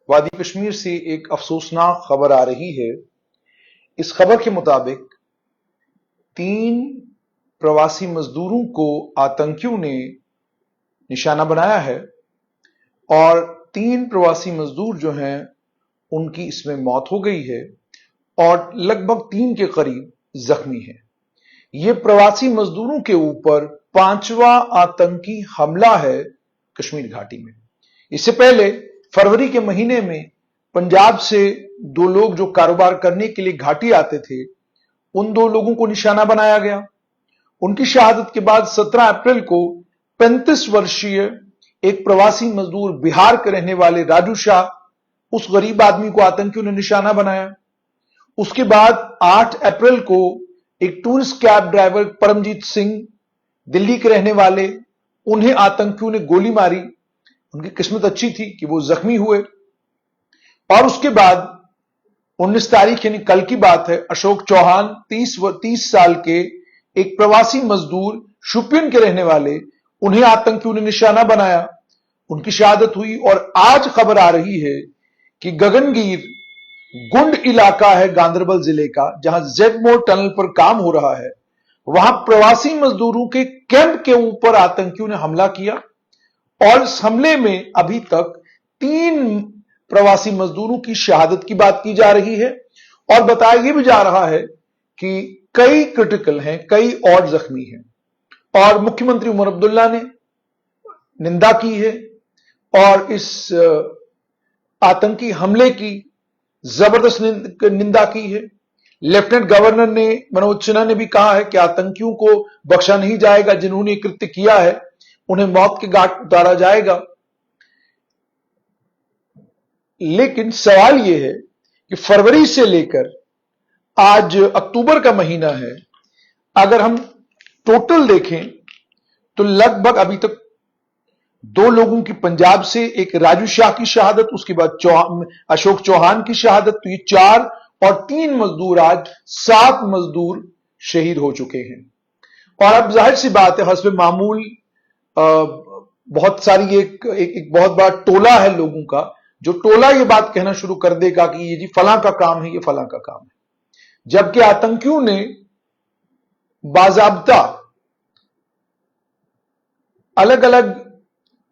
वादी कश्मीर से एक अफसोसनाक खबर आ रही है। इस खबर के मुताबिक 3 प्रवासी मजदूरों को आतंकियों ने निशाना बनाया है और 3 प्रवासी मजदूर जो हैं उनकी इसमें मौत हो गई है और लगभग 3 के करीब जख्मी हैं। यह प्रवासी मजदूरों के ऊपर 5वां आतंकी हमला है कश्मीर घाटी में। इससे पहले फरवरी के महीने में पंजाब से 2 लोग जो कारोबार करने के लिए घाटी आते थे, उन 2 लोगों को निशाना बनाया गया। उनकी शहादत के बाद 17 अप्रैल को 35 वर्षीय एक प्रवासी मजदूर बिहार के रहने वाले राजू शाह, उस गरीब आदमी को आतंकियों ने निशाना बनाया। उसके बाद 8 अप्रैल को एक tourist cab driver Paramjit Singh, Delhi के रहने वाले, उन्हें आतंकियों ने गोली मारी। उनकी किस्मत अच्छी थी कि वो जख्मी हुए। और उसके बाद 19 तारीख यानी कल की बात है, अशोक चौहान 30 साल के एक प्रवासी मजदूर शोपियान के रहने वाले, उन्हें आतंकियों ने निशाना बनाया। उनकी शहादत हुई। और आज खबर आ रही है कि गगनगीर गुंड इलाका है गांधरबल जिले का, जहां जेडमोर टनल पर काम हो रहा है, वहां प्रवासी मजदूरों के कैंप के ऊपर आतंकियों ने हमला किया और इस हमले में अभी तक 3 प्रवासी मजदूरों की शहादत की बात की जा रही है और बताया यह भी जा रहा है कि कई क्रिटिकल हैं, कई और जख्मी हैं। और मुख्यमंत्री उमर अब्दुल्ला ने निंदा की है और इस आतंकी हमले की जबरदस्त निंदा की है। लेफ्टिनेंट गवर्नर ने, मनोज सिन्हा ने भी कहा है कि आतंकियों को बख्शा नहीं जाएगा, जिन्होंने कृत्य किया है उन्हें मौत के घाट उतारा जाएगा। लेकिन सवाल यह है कि फरवरी से लेकर आज अक्टूबर का महीना है, अगर हम टोटल देखें तो लगभग अभी तक 2 लोगों की पंजाब से, एक राजू शाह की शहादत, उसके बाद अशोक चौहान की शहादत, तो ये 4 और 3 मजदूर, आज 7 मजदूर शहीद हो चुके हैं। और अब जाहिर सी बात है, हस्बे मामूल बहुत सारी एक बहुत बड़ा टोला है लोगों का, जो टोला ये बात कहना शुरू कर देगा कि ये जी फलां का काम है, ये फलां का काम है, जबकि आतंकियों ने बाजाब्ता अलग अलग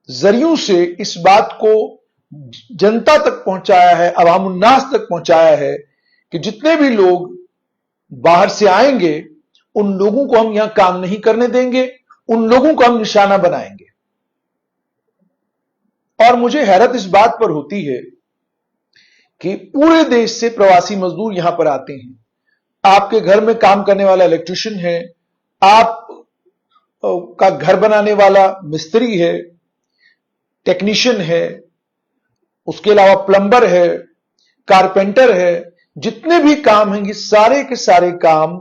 जरियों से इस बात को जनता तक पहुंचाया है, अवामुन्नास तक पहुंचाया है कि जितने भी लोग बाहर से आएंगे उन लोगों को हम यहां काम नहीं करने देंगे, उन लोगों को हम निशाना बनाएंगे। और मुझे हैरत इस बात पर होती है कि पूरे देश से प्रवासी मजदूर यहां पर आते हैं। आपके घर में काम करने वाला इलेक्ट्रिशियन है, आप का घर बनाने वाला मिस्त्री है, टेक्नीशियन है, उसके अलावा प्लम्बर है, कारपेंटर है, जितने भी काम हैं, ये सारे के सारे काम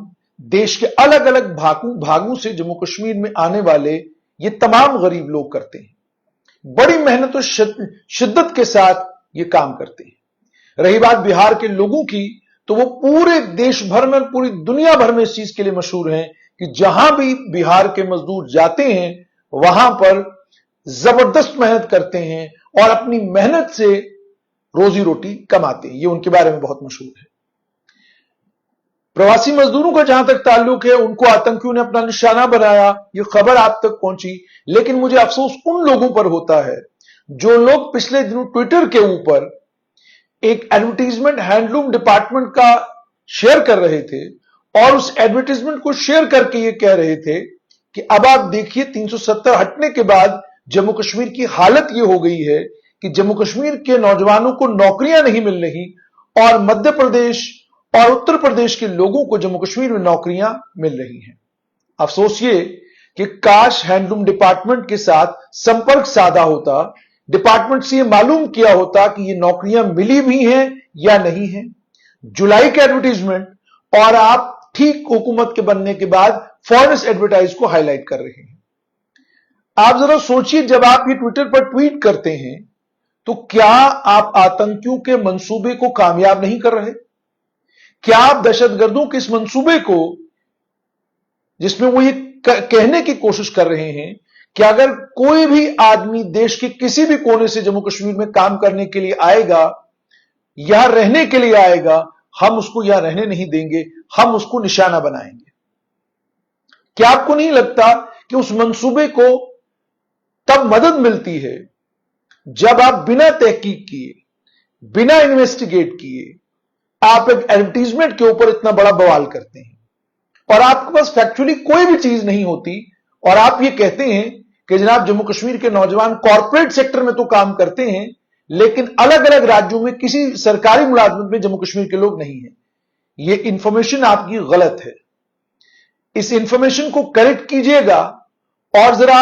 देश के अलग अलग भागों से जम्मू कश्मीर में आने वाले ये तमाम गरीब लोग करते हैं। बड़ी मेहनत और शिद्दत के साथ ये काम करते हैं। रही बात बिहार के लोगों की, तो वो पूरे देश भर में, पूरी दुनिया भर में इस चीज के लिए मशहूर हैं कि जहां भी बिहार के मजदूर जाते हैं वहां पर जबरदस्त मेहनत करते हैं और अपनी मेहनत से रोजी रोटी कमाते हैं। ये उनके बारे में बहुत मशहूर है। प्रवासी मजदूरों का जहां तक ताल्लुक है, उनको आतंकियों ने अपना निशाना बनाया, ये खबर आप तक पहुंची। लेकिन मुझे अफसोस उन लोगों पर होता है जो लोग पिछले दिनों ट्विटर के ऊपर एक एडवर्टीजमेंट हैंडलूम डिपार्टमेंट का शेयर कर रहे थे और उस एडवर्टीजमेंट को शेयर करके ये कह रहे थे कि अब आप देखिए 370 हटने के बाद जम्मू कश्मीर की हालत ये हो गई है कि जम्मू कश्मीर के नौजवानों को नौकरियां नहीं मिल रही और मध्य प्रदेश और उत्तर प्रदेश के लोगों को जम्मू कश्मीर में नौकरियां मिल रही हैं। अफसोस ये कि काश हैंडलूम डिपार्टमेंट के साथ संपर्क साधा होता, डिपार्टमेंट से ये मालूम किया होता कि ये नौकरियां मिली भी हैं या नहीं हैं। जुलाई का एडवर्टीजमेंट और आप ठीक हुकूमत के बनने के बाद फॉरेस्ट एडवर्टाइज को हाईलाइट कर रहे हैं। आप जरा सोचिए, जब आप ये ट्विटर पर ट्वीट करते हैं तो क्या आप आतंकियों के मंसूबे को कामयाब नहीं कर रहे? क्या आप दहशतगर्दों के इस मंसूबे को, जिसमें वो ये कहने की कोशिश कर रहे हैं कि अगर कोई भी आदमी देश के किसी भी कोने से जम्मू कश्मीर में काम करने के लिए आएगा यहां रहने के लिए आएगा, हम उसको यहां रहने नहीं देंगे, हम उसको निशाना बनाएंगे। क्या आपको नहीं लगता कि उस मंसूबे को तब मदद मिलती है जब आप बिना तहकीक किए, बिना इन्वेस्टिगेट किए आप एक एडवर्टीजमेंट के ऊपर इतना बड़ा बवाल करते हैं और आपके पास फैक्चुअली कोई भी चीज नहीं होती और आप ये कहते हैं कि जनाब जम्मू कश्मीर के नौजवान कॉर्पोरेट सेक्टर में तो काम करते हैं लेकिन अलग अलग राज्यों में किसी सरकारी मुलाजमत में जम्मू कश्मीर के लोग नहीं हैं। ये इंफॉर्मेशन आपकी गलत है। इस इंफॉर्मेशन को करेक्ट कीजिएगा और जरा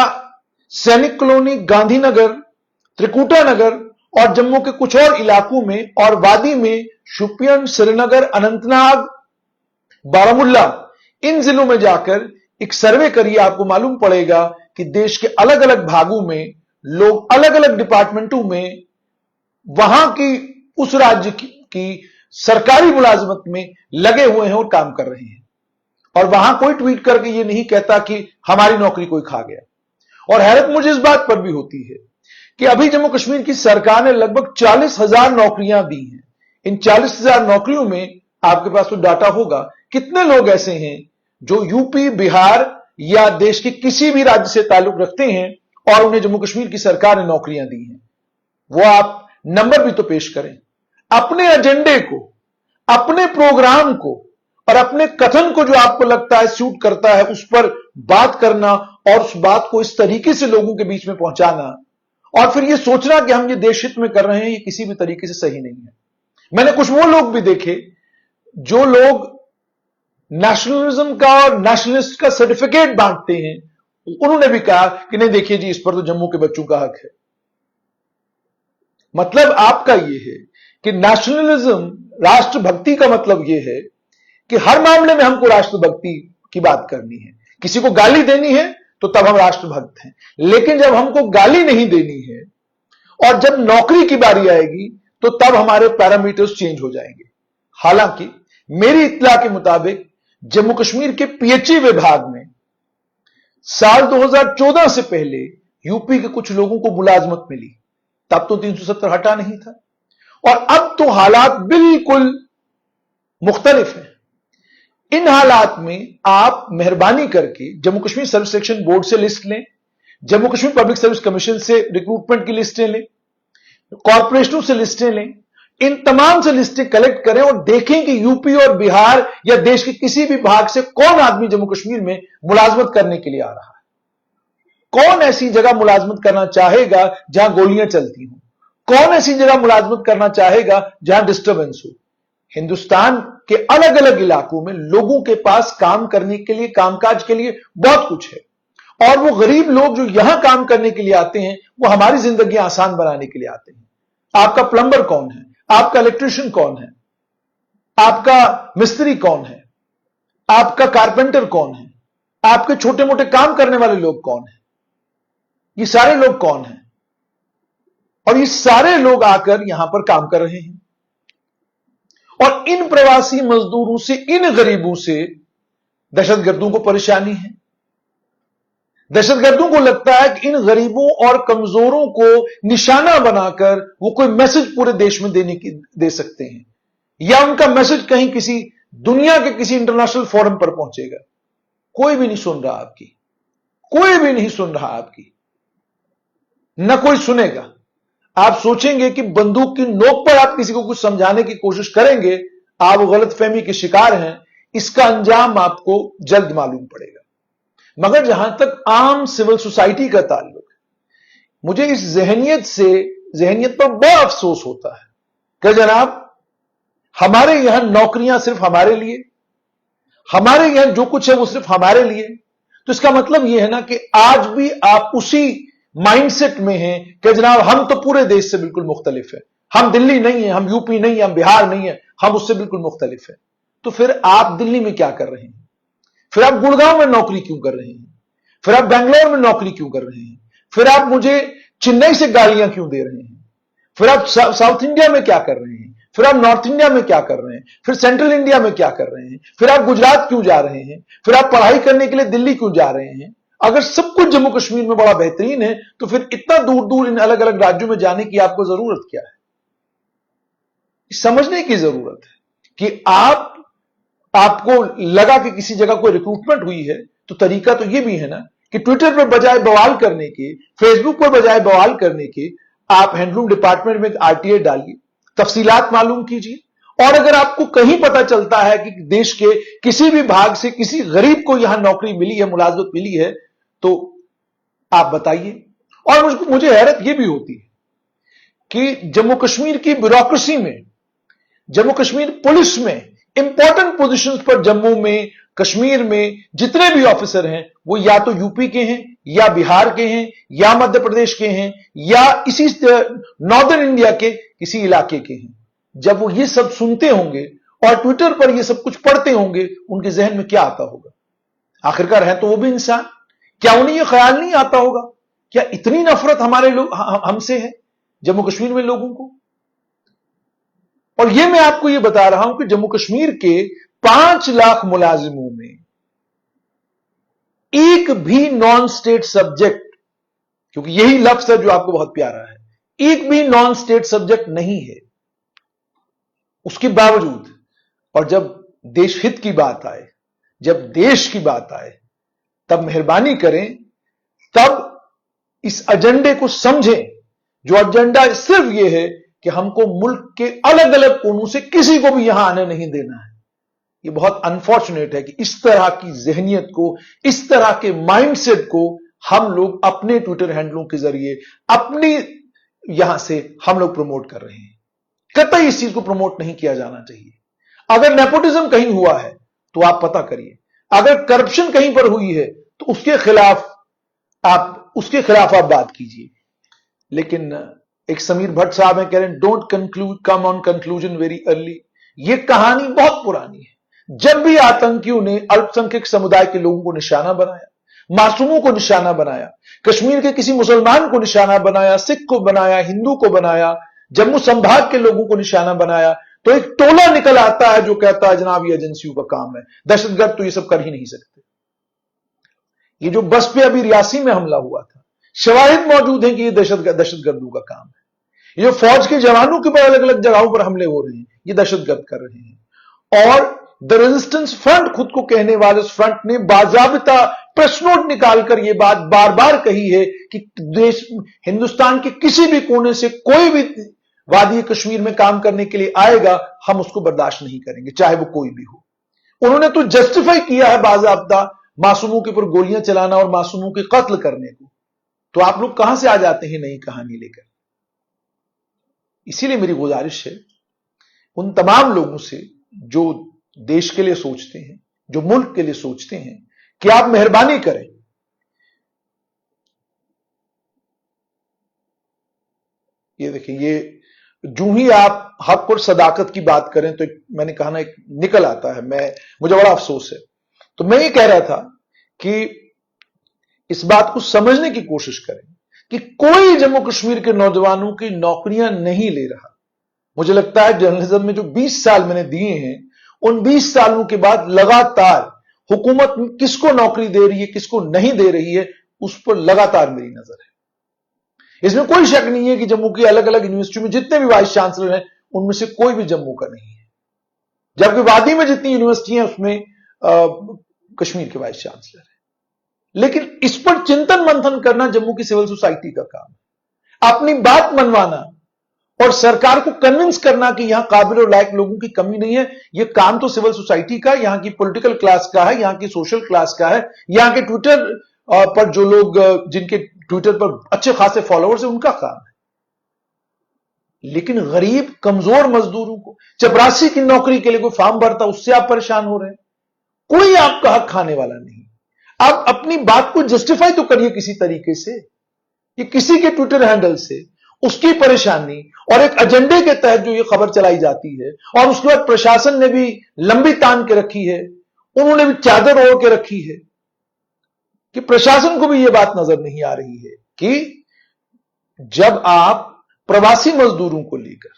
सैनिक कॉलोनी, गांधीनगर, त्रिकुटा नगर और जम्मू के कुछ और इलाकों में और वादी में शोपियान, श्रीनगर, अनंतनाग, बारामुल्ला, इन जिलों में जाकर एक सर्वे करिए। आपको मालूम पड़ेगा कि देश के अलग अलग भागों में लोग अलग अलग डिपार्टमेंटों में वहां की उस राज्य की सरकारी मुलाजमत में लगे हुए हैं और काम कर रहे हैं और वहां कोई ट्वीट करके ये नहीं कहता कि हमारी नौकरी कोई खा गया। और हैरत मुझे इस बात पर भी होती है कि अभी जम्मू कश्मीर की सरकार ने लगभग 40,000 नौकरियां दी हैं। इन 40,000 नौकरियों में आपके पास तो डाटा होगा कितने लोग ऐसे हैं जो यूपी, बिहार या देश के किसी भी राज्य से ताल्लुक रखते हैं और उन्हें जम्मू कश्मीर की सरकार ने नौकरियां दी हैं। वो आप नंबर भी तो पेश करें। अपने एजेंडे को, अपने प्रोग्राम को और अपने कथन को जो आपको लगता है सूट करता है उस पर बात करना और उस बात को इस तरीके से लोगों के बीच में पहुंचाना और फिर यह सोचना कि हम ये देश हित में कर रहे हैं, ये किसी भी तरीके से सही नहीं है। मैंने कुछ वो लोग भी देखे जो लोग नेशनलिज्म का और नेशनलिस्ट का सर्टिफिकेट बांटते हैं, उन्होंने भी कहा कि नहीं देखिए जी, इस पर तो जम्मू के बच्चों का हक है। मतलब आपका यह है कि नेशनलिज्म, राष्ट्रभक्ति का मतलब यह है कि हर मामले में हमको राष्ट्रभक्ति की बात करनी है। किसी को गाली देनी है तो तब हम राष्ट्रभक्त हैं, लेकिन जब हमको गाली नहीं देनी है और जब नौकरी की बारी आएगी तो तब हमारे पैरामीटर्स चेंज हो जाएंगे। हालांकि मेरी इत्तला के मुताबिक जम्मू कश्मीर के पीएचई विभाग में साल 2014 से पहले यूपी के कुछ लोगों को मुलाजमत मिली, तब तो 370 हटा नहीं था और अब तो हालात बिल्कुल मुख्तलिफ हैं। इन हालात में आप मेहरबानी करके Jammu Kashmir service selection board से लिस्ट लें, Jammu Kashmir public service commission से रिक्रूटमेंट की लिस्टें लें, कॉर्पोरेशनों से लिस्टें लें, इन तमाम से लिस्टें कलेक्ट करें और देखें कि यूपी और बिहार या देश के किसी भी भाग से कौन आदमी जम्मू कश्मीर में मुलाजमत करने के लिए आ रहा है। कौन ऐसी जगह मुलाजमत करना चाहेगा जहां गोलियां चलती हों, कौन ऐसी जगह मुलाजमत करना चाहेगा जहां डिस्टर्बेंस हो। हिंदुस्तान के अलग अलग इलाकों में लोगों के पास काम करने के लिए, कामकाज के लिए बहुत कुछ है और वो गरीब लोग जो यहां काम करने के लिए आते हैं वो हमारी जिंदगी आसान बनाने के लिए आते हैं। आपका प्लम्बर कौन है, आपका इलेक्ट्रिशियन कौन है, आपका मिस्त्री कौन है, आपका कारपेंटर कौन है, आपके छोटे मोटे काम करने वाले लोग कौन है, ये सारे लोग कौन हैं और ये सारे लोग आकर यहां पर काम कर रहे हैं। और इन प्रवासी मजदूरों से, इन गरीबों से दहशतगर्दों को परेशानी है। दहशतगर्दों को लगता है कि इन गरीबों और कमजोरों को निशाना बनाकर वो कोई मैसेज पूरे देश में दे सकते हैं या उनका मैसेज कहीं किसी दुनिया के किसी इंटरनेशनल फोरम पर पहुंचेगा। कोई भी नहीं सुन रहा आपकी, कोई भी नहीं सुन रहा आपकी, न कोई सुनेगा। आप सोचेंगे कि बंदूक की नोक पर आप किसी को कुछ समझाने की कोशिश करेंगे, आप गलतफहमी के शिकार हैं, इसका अंजाम आपको जल्द मालूम पड़ेगा। मगर जहां तक आम सिविल सोसाइटी का ताल्लुक है, मुझे इस जहनियत पर बड़ा अफसोस होता है कि जनाब हमारे यहां नौकरियां सिर्फ हमारे लिए, हमारे यहां जो कुछ है वो सिर्फ हमारे लिए। तो इसका मतलब यह है ना कि आज भी आप उसी माइंडसेट में हैं कि जनाब हम तो पूरे देश से बिल्कुल मुख्तलिफ है, हम दिल्ली नहीं है, हम यूपी नहीं है, हम बिहार नहीं है, हम उससे बिल्कुल मुख्तलिफ है। तो फिर आप दिल्ली में क्या कर रहे हैं, फिर आप गुड़गांव में नौकरी क्यों कर रहे हैं, फिर आप बेंगलोर में नौकरी क्यों कर रहे हैं, फिर आप मुझे चेन्नई से गालियां क्यों दे रहे हैं, फिर आप साउथ इंडिया में क्या कर रहे हैं, फिर आप नॉर्थ इंडिया में क्या कर रहे हैं, फिर सेंट्रल इंडिया में क्या कर रहे हैं, फिर आप गुजरात क्यों जा रहे हैं, फिर आप पढ़ाई करने के लिए दिल्ली क्यों जा रहे हैं। अगर सब कुछ जम्मू कश्मीर में बड़ा बेहतरीन है तो फिर इतना दूर दूर इन अलग अलग राज्यों में जाने की आपको जरूरत क्या है। समझने की जरूरत है कि आपको लगा कि किसी जगह कोई रिक्रूटमेंट हुई है, तो तरीका तो यह भी है ना कि ट्विटर पर बजाय बवाल करने के, फेसबुक पर बजाय बवाल करने के, आप हैंडलूम डिपार्टमेंट में आरटीआई डालिए, तफसीलात मालूम कीजिए, और अगर आपको कहीं पता चलता है कि देश के किसी भी भाग से किसी गरीब को यहां नौकरी मिली है, मुलाजमत मिली है, तो आप बताइए। और मुझे हैरत यह भी होती है कि जम्मू कश्मीर की ब्यूरोक्रेसी में, जम्मू कश्मीर पुलिस में, इंपॉर्टेंट पोजीशंस पर जम्मू में, कश्मीर में जितने भी ऑफिसर हैं वो या तो यूपी के हैं, या बिहार के हैं, या मध्य प्रदेश के हैं, या इसी नॉर्दर्न इंडिया के किसी इलाके के हैं। जब वो ये सब सुनते होंगे और ट्विटर पर ये सब कुछ पढ़ते होंगे, उनके जहन में क्या आता होगा? आखिरकार है तो वो भी इंसान। क्या उन्हें यह ख्याल नहीं आता होगा क्या इतनी नफरत हमारे लोग हमसे है, जम्मू कश्मीर में लोगों को? और यह मैं आपको यह बता रहा हूं कि जम्मू कश्मीर के 5 लाख मुलाजिमों में एक भी नॉन स्टेट सब्जेक्ट, क्योंकि यही लफ्ज है जो आपको बहुत प्यारा है, एक भी नॉन स्टेट सब्जेक्ट नहीं है। उसके बावजूद, और जब देश हित की बात आए, जब देश की बात आए, तब मेहरबानी करें, तब इस एजेंडे को समझें, जो एजेंडा सिर्फ यह है कि हमको मुल्क के अलग अलग कोनों से किसी को भी यहां आने नहीं देना है। यह बहुत अनफॉर्चुनेट है कि इस तरह की जहनियत को, इस तरह के माइंडसेट को हम लोग अपने ट्विटर हैंडलों के जरिए अपनी यहां से हम लोग प्रमोट कर रहे हैं। कतई इस चीज को प्रमोट नहीं किया जाना चाहिए। अगर नेपोटिज्म कहीं हुआ है तो आप पता करिए, अगर करप्शन कहीं पर हुई है तो उसके खिलाफ आप बात कीजिए। लेकिन एक समीर भट्ट साहब हैं, कह रहे हैं don't come on conclusion very early. यह कहानी बहुत पुरानी है। जब भी आतंकियों ने अल्पसंख्यक समुदाय के लोगों को निशाना बनाया, मासूमों को निशाना बनाया, कश्मीर के किसी मुसलमान को निशाना बनाया, सिख को बनाया, हिंदू को बनाया, जम्मू संभाग के लोगों को निशाना बनाया, तो एक टोला निकल आता है जो कहता है जनाब ये एजेंसियों का काम है, दहशतगर्द तो ये सब कर ही नहीं सकते। ये जो बस पे अभी रियासी में हमला हुआ था, शवाहिद मौजूद हैं कि ये दहशतगर्दों का काम है। ये जो फौज के जवानों के ऊपर अलग अलग जगहों पर हमले हो रहे हैं, ये दहशतगर्द कर रहे हैं। और द रेजिस्टेंस फ्रंट खुद को कहने वाले उस फ्रंट ने बाजाबिता प्रेस नोट निकालकर यह बात बार बार कही है कि देश हिंदुस्तान के किसी भी कोने से कोई भी वादी कश्मीर में काम करने के लिए आएगा, हम उसको बर्दाश्त नहीं करेंगे, चाहे वो कोई भी हो। उन्होंने तो जस्टिफाई किया है बाजाबिता मासूमों के ऊपर गोलियां चलाना और मासूमों के कत्ल करने को। तो आप लोग कहां से आ जाते हैं नई कहानी लेकर? इसीलिए मेरी गुजारिश है उन तमाम लोगों से जो देश के लिए सोचते हैं, जो मुल्क के लिए सोचते हैं, कि आप मेहरबानी करें, ये देखिए, ये जो ही आप हक और सदाकत की बात करें तो मैंने कहा ना, एक निकल आता है। मुझे बड़ा अफसोस है। तो मैं ये कह रहा था कि इस बात को समझने की कोशिश करें कि कोई जम्मू कश्मीर के नौजवानों की नौकरियां नहीं ले रहा। मुझे लगता है जर्नलिज्म में जो 20 साल मैंने दिए हैं, उन 20 सालों के बाद लगातार हुकूमत किसको नौकरी दे रही है, किसको नहीं दे रही है, उस पर लगातार मेरी नजर है। इसमें कोई शक नहीं है कि जम्मू की अलग अलग यूनिवर्सिटी में जितने भी वाइस चांसलर हैं, उनमें से कोई भी जम्मू का नहीं है। जबकि वादी में जितनी यूनिवर्सिटी हैं उसमें कश्मीर के वाइस चांसलर है। लेकिन इस पर चिंतन मंथन करना जम्मू की सिविल सोसाइटी का काम है। अपनी बात मनवाना और सरकार को कन्विंस करना कि यहां काबिल और लायक लोगों की कमी नहीं है, यह काम तो सिविल सोसाइटी का, यहां की पॉलिटिकल क्लास का है, यहां की सोशल क्लास का है, यहां के ट्विटर पर जो लोग जिनके ट्विटर पर अच्छे खासे फॉलोअर्स हैं, उनका काम है। लेकिन गरीब कमजोर मजदूरों को चपरासी की नौकरी के लिए कोई फॉर्म भरता, उससे आप परेशान हो रहे हैं। कोई आपका हक खाने वाला नहीं। आप अपनी बात को जस्टिफाई तो करिए किसी तरीके से, कि किसी के ट्विटर हैंडल से उसकी परेशानी और एक एजेंडे के तहत जो ये खबर चलाई जाती है, और उसके बाद प्रशासन ने भी लंबी तान के रखी है, उन्होंने भी चादर ओढ़ के रखी है, कि प्रशासन को भी यह बात नजर नहीं आ रही है कि जब आप प्रवासी मजदूरों को लेकर,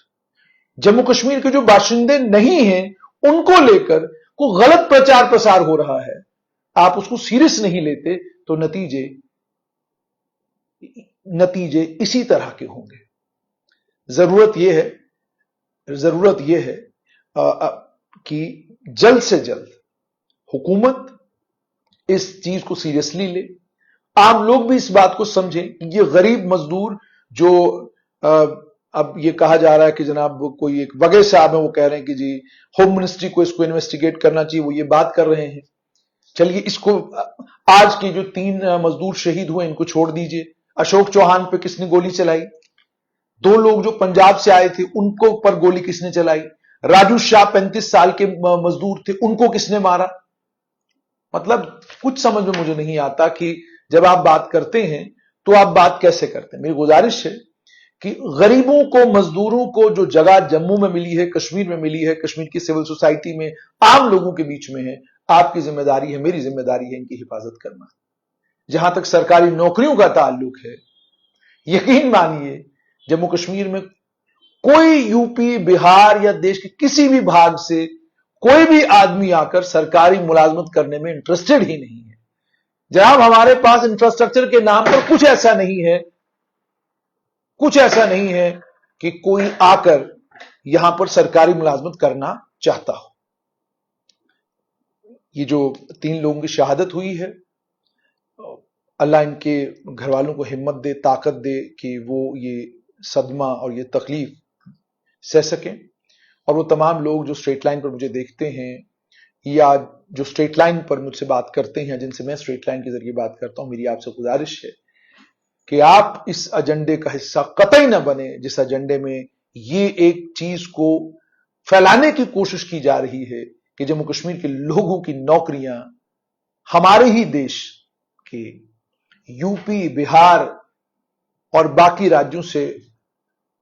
जम्मू कश्मीर के जो बाशिंदे नहीं हैं उनको लेकर को गलत प्रचार प्रसार हो रहा है, आप उसको सीरियस नहीं लेते, तो नतीजे इसी तरह के होंगे। जरूरत यह है जरूरत यह है कि जल्द से जल्द हुकूमत इस चीज को सीरियसली ले, आम लोग भी इस बात को समझें कि ये गरीब मजदूर जो अब ये कहा जा रहा है कि जनाब कोई एक वगे साहब है वो कह रहे हैं कि जी होम मिनिस्ट्री को इसको इन्वेस्टिगेट करना चाहिए, वो ये बात कर रहे हैं। चलिए इसको, आज के जो 3 मजदूर शहीद हुए इनको छोड़ दीजिए। अशोक चौहान पे किसने गोली चलाई? 2 लोग जो पंजाब से आए थे उनको पर गोली किसने चलाई? राजू शाह 35 साल के मजदूर थे, उनको किसने मारा? मतलब कुछ समझ में मुझे नहीं आता कि जब आप बात करते हैं तो आप बात कैसे करते हैं। मेरी गुजारिश है कि गरीबों को, मजदूरों को जो जगह जम्मू में मिली है, कश्मीर में मिली है, कश्मीर की सिविल सोसाइटी में, आम लोगों के बीच में है, आपकी जिम्मेदारी है, मेरी जिम्मेदारी है इनकी हिफाजत करना। जहां तक सरकारी नौकरियों का ताल्लुक है, यकीन मानिए जम्मू कश्मीर में कोई यूपी, बिहार या देश के किसी भी भाग से कोई भी आदमी आकर सरकारी मुलाजमत करने में इंटरेस्टेड ही नहीं है। जनाब हमारे पास इंफ्रास्ट्रक्चर के नाम पर कुछ ऐसा नहीं है कि कोई आकर यहां पर सरकारी मुलाजमत करना चाहता हो। ये जो 3 लोगों की शहादत हुई है, अल्लाह इनके घर वालों को हिम्मत दे, ताकत दे कि वो ये सदमा और ये तकलीफ सह सकें। और वो तमाम लोग जो स्ट्रेट लाइन पर मुझे देखते हैं या जो स्ट्रेट लाइन पर मुझसे बात करते हैं, जिनसे मैं स्ट्रेट लाइन के जरिए बात करता हूं, मेरी आपसे गुजारिश है कि आप इस एजेंडे का हिस्सा कतई न बने जिस एजेंडे में ये एक चीज को फैलाने की कोशिश की जा रही है कि जम्मू कश्मीर के लोगों की नौकरियां हमारे ही देश के यूपी, बिहार और बाकी राज्यों से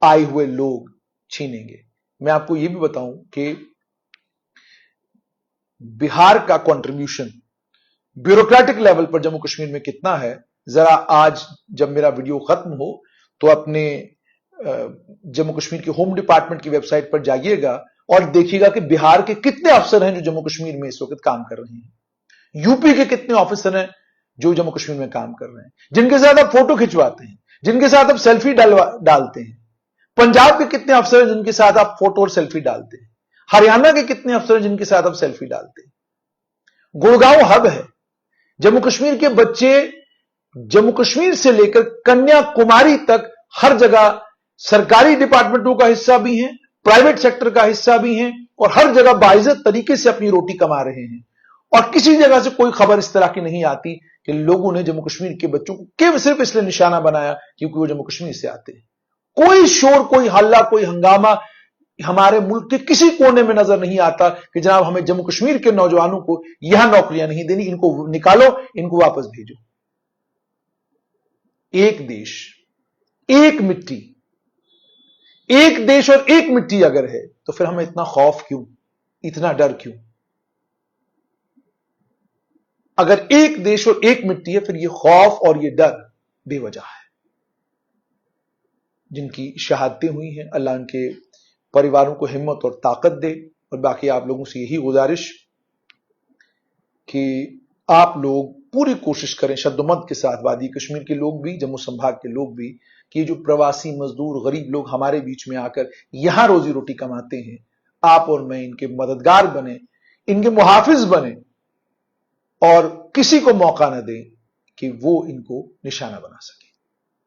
आए हुए लोग छीनेंगे। मैं आपको यह भी बताऊं कि बिहार का कंट्रीब्यूशन ब्यूरोक्रेटिक लेवल पर जम्मू कश्मीर में कितना है, जरा आज जब मेरा वीडियो खत्म हो तो अपने जम्मू कश्मीर के होम डिपार्टमेंट की वेबसाइट पर जाइएगा और देखिएगा कि बिहार के कितने अफसर हैं जो जम्मू कश्मीर में इस वक्त काम कर रहे हैं, यूपी के कितने ऑफिसर हैं जो जम्मू कश्मीर में काम कर रहे हैं, जिनके साथ आप फोटो खिंचवाते हैं, जिनके साथ आप सेल्फी डालते हैं। पंजाब के कितने अफसर हैं जिनके साथ आप फोटो और सेल्फी डालते हैं। हरियाणा के कितने अफसर हैं जिनके साथ आप सेल्फी डालते हैं। गुड़गांव हब है। जम्मू कश्मीर के बच्चे जम्मू कश्मीर से लेकर कन्याकुमारी तक हर जगह सरकारी डिपार्टमेंटों का हिस्सा भी हैं, प्राइवेट सेक्टर का हिस्सा भी हैं और हर जगह बाइज्जत तरीके से अपनी रोटी कमा रहे हैं। और किसी जगह से कोई खबर इस तरह की नहीं आती कि लोगों ने जम्मू कश्मीर के बच्चों को केवल सिर्फ इसलिए निशाना बनाया क्योंकि वो जम्मू कश्मीर से आते हैं। कोई शोर, कोई हल्ला, कोई हंगामा हमारे मुल्क के किसी कोने में नजर नहीं आता कि जनाब हमें जम्मू कश्मीर के नौजवानों को यहां नौकरियां नहीं देनी, इनको निकालो, इनको वापस भेजो। एक देश, एक मिट्टी, एक देश और एक मिट्टी अगर है तो फिर हमें इतना खौफ क्यों, इतना डर क्यों? अगर एक देश और एक मिट्टी है फिर ये खौफ और ये डर बेवजह है। जिनकी शहादतें हुई हैं, अल्लाह उनके परिवारों को हिम्मत और ताकत दे। और बाकी आप लोगों से यही गुजारिश कि आप लोग पूरी कोशिश करें शद्दुमत के साथ, वादी कश्मीर के लोग भी, जम्मू संभाग के लोग भी, कि जो प्रवासी मजदूर गरीब लोग हमारे बीच में आकर यहां रोजी रोटी कमाते हैं, आप और मैं इनके मददगार बने, इनके मुहाफिज बने और किसी को मौका न दें कि वो इनको निशाना बना सके।